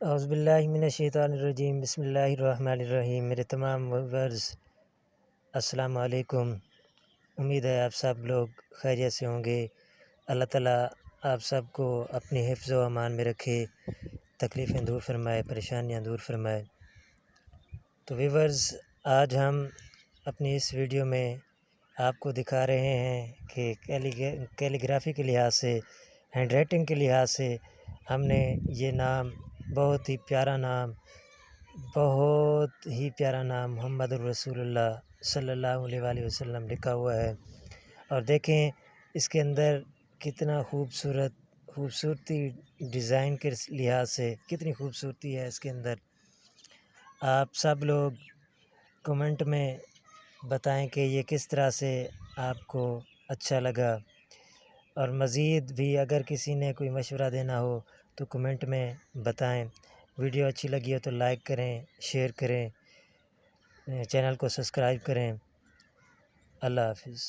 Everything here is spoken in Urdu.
اعوذ باللہ من الشیطان الرجیم، بسم اللہ الرحمن الرحیم۔ میرے تمام ویورز السلام علیکم۔ امید ہے آپ سب لوگ خیریت سے ہوں گے۔ اللہ تعالیٰ آپ سب کو اپنی حفظ و امان میں رکھے، تکلیفیں دور فرمائے، پریشانیاں دور فرمائے۔ تو ویورز، آج ہم اپنی اس ویڈیو میں آپ کو دکھا رہے ہیں کہ کیلیگرافی کے لحاظ سے، ہینڈ رائٹنگ کے لحاظ سے ہم نے یہ نام، بہت ہی پیارا نام محمد الرسول اللہ صلی اللہ علیہ وآلہ وسلم لکھا ہوا ہے۔ اور دیکھیں اس کے اندر کتنا خوبصورتی ڈیزائن کے لحاظ سے کتنی خوبصورتی ہے اس کے اندر۔ آپ سب لوگ کمنٹ میں بتائیں کہ یہ کس طرح سے آپ کو اچھا لگا، اور مزید بھی اگر کسی نے کوئی مشورہ دینا ہو تو کمنٹ میں بتائیں۔ ویڈیو اچھی لگی ہو تو لائک کریں، شیئر کریں، چینل کو سبسکرائب کریں۔ اللہ حافظ۔